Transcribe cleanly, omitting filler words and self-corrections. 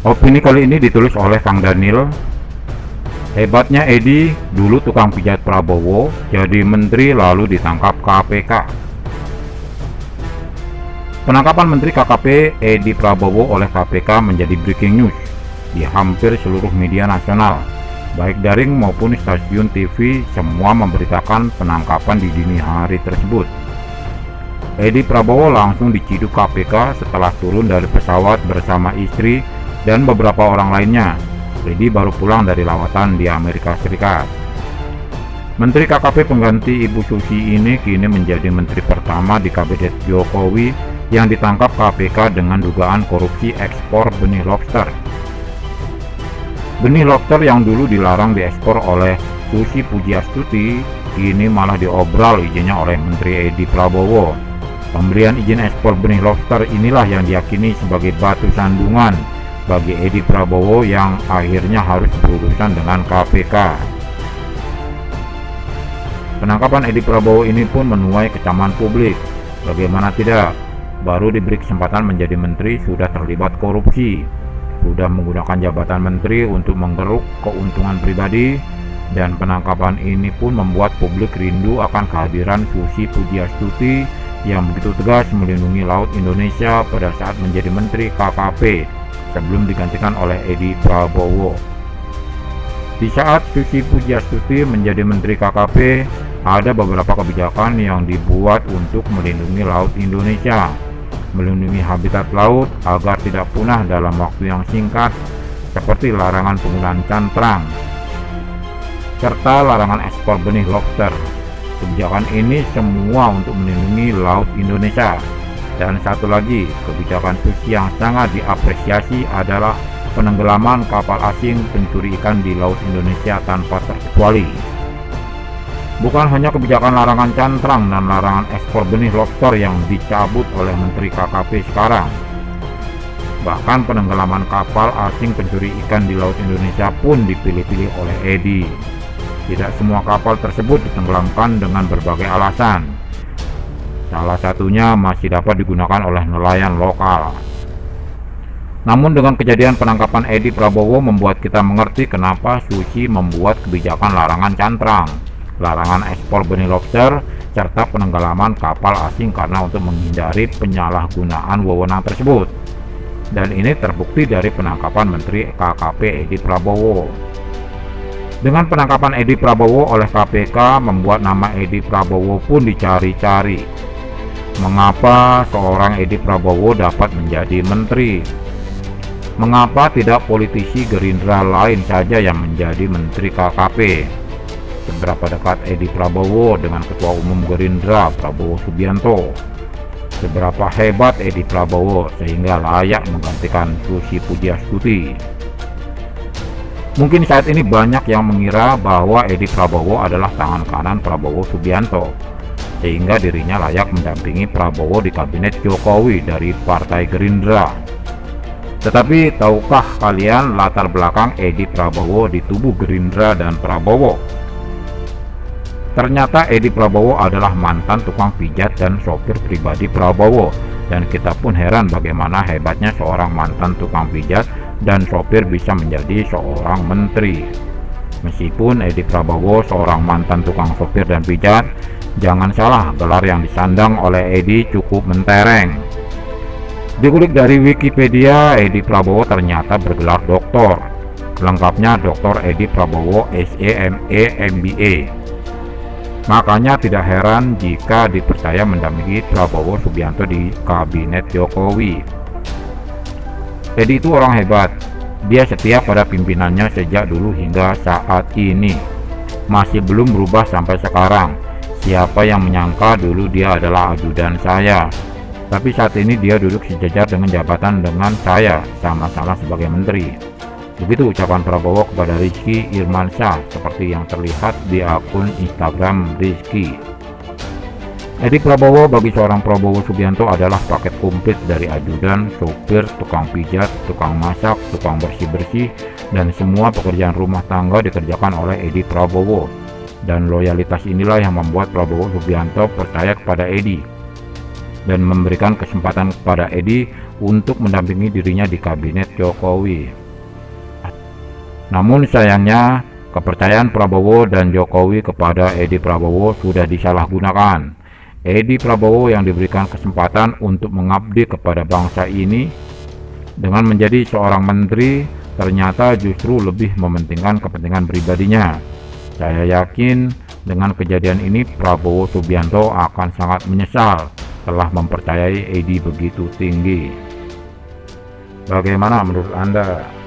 Opini kali ini ditulis oleh Kang Daniel. Hebatnya Edi, dulu tukang pijat Prabowo, jadi menteri lalu ditangkap KPK. Penangkapan Menteri KKP Edi Prabowo oleh KPK menjadi breaking news di hampir seluruh media nasional. Baik daring maupun stasiun TV semua memberitakan penangkapan di dini hari tersebut. Edi Prabowo langsung diciduk KPK setelah turun dari pesawat bersama istri dan beberapa orang lainnya. Edi baru pulang dari lawatan di Amerika Serikat. Menteri KKP pengganti Ibu Susi ini kini menjadi menteri pertama di kabinet Jokowi yang ditangkap KPK dengan dugaan korupsi ekspor benih lobster. Benih lobster yang dulu dilarang diekspor oleh Susi Pujiastuti kini malah diobral izinnya oleh Menteri Edi Prabowo. Pemberian izin ekspor benih lobster inilah yang diyakini sebagai batu sandungan bagi Edi Prabowo yang akhirnya harus berurusan dengan KPK. Penangkapan Edi Prabowo ini pun menuai kecaman publik. Bagaimana tidak? Baru diberi kesempatan menjadi menteri sudah terlibat korupsi, sudah menggunakan jabatan menteri untuk menggeruk keuntungan pribadi, dan penangkapan ini pun membuat publik rindu akan kehadiran Susi Pujiastuti yang begitu tegas melindungi laut Indonesia pada saat menjadi menteri KKP sebelum digantikan oleh Edi Prabowo. Di saat Susi Pujiastuti menjadi menteri KKP, ada beberapa kebijakan yang dibuat untuk melindungi laut Indonesia, melindungi habitat laut agar tidak punah dalam waktu yang singkat, seperti larangan penggunaan cantrang serta larangan ekspor benih lobster. Kebijakan ini semua untuk melindungi laut Indonesia. Dan satu lagi, kebijakan Susi yang sangat diapresiasi adalah penenggelaman kapal asing pencuri ikan di laut Indonesia tanpa terkecuali. Bukan hanya kebijakan larangan cantrang dan larangan ekspor benih lobster yang dicabut oleh Menteri KKP sekarang. Bahkan penenggelaman kapal asing pencuri ikan di laut Indonesia pun dipilih-pilih oleh Edi. Tidak semua kapal tersebut ditenggelamkan dengan berbagai alasan. Salah satunya masih dapat digunakan oleh nelayan lokal. Namun dengan kejadian penangkapan Edi Prabowo membuat kita mengerti kenapa Susi membuat kebijakan larangan cantrang, larangan ekspor benih lobster, serta penenggelaman kapal asing karena untuk menghindari penyalahgunaan wewenang tersebut. Dan ini terbukti dari penangkapan Menteri KKP Edi Prabowo. Dengan penangkapan Edi Prabowo oleh KPK membuat nama Edi Prabowo pun dicari-cari. Mengapa seorang Edi Prabowo dapat menjadi menteri? Mengapa tidak politisi Gerindra lain saja yang menjadi menteri KKP? Seberapa dekat Edi Prabowo dengan Ketua Umum Gerindra Prabowo Subianto? Seberapa hebat Edi Prabowo sehingga layak menggantikan Susi Pujiastuti? Mungkin saat ini banyak yang mengira bahwa Edi Prabowo adalah tangan kanan Prabowo Subianto, sehingga dirinya layak mendampingi Prabowo di kabinet Jokowi dari Partai Gerindra. Tetapi tahukah kalian latar belakang Edi Prabowo di tubuh Gerindra dan Prabowo? Ternyata Edi Prabowo adalah mantan tukang pijat dan sopir pribadi Prabowo, dan kita pun heran bagaimana hebatnya seorang mantan tukang pijat dan sopir bisa menjadi seorang menteri. Meskipun Edi Prabowo seorang mantan tukang sopir dan pijat, jangan salah, gelar yang disandang oleh Edi cukup mentereng. Dikulik dari Wikipedia, Edi Prabowo ternyata bergelar doktor. Lengkapnya Dr. Edi Prabowo SEME MBA. Makanya tidak heran jika dipercaya mendampingi Prabowo Subianto di kabinet Jokowi. Edi itu orang hebat. Dia setia pada pimpinannya sejak dulu hingga saat ini. Masih belum berubah sampai sekarang. Siapa yang menyangka dulu dia adalah ajudan saya. Tapi saat ini dia duduk sejajar dengan jabatan dengan saya, sama-sama sebagai menteri. Begitu ucapan Prabowo kepada Rizky Irmansyah seperti yang terlihat di akun Instagram Rizky. Edi Prabowo bagi seorang Prabowo Subianto adalah paket komplit dari ajudan, sopir, tukang pijat, tukang masak, tukang bersih-bersih, dan semua pekerjaan rumah tangga dikerjakan oleh Edi Prabowo. Dan loyalitas inilah yang membuat Prabowo Subianto percaya kepada Edi. dan memberikan kesempatan kepada Edi untuk mendampingi dirinya di kabinet Jokowi. Namun sayangnya, kepercayaan Prabowo dan Jokowi kepada Edi Prabowo sudah disalahgunakan. Edi Prabowo yang diberikan kesempatan untuk mengabdi kepada bangsa ini dengan menjadi seorang menteri, ternyata justru lebih mementingkan kepentingan pribadinya. Saya yakin dengan kejadian ini Prabowo Subianto akan sangat menyesal telah mempercayai Edi begitu tinggi. Bagaimana menurut Anda?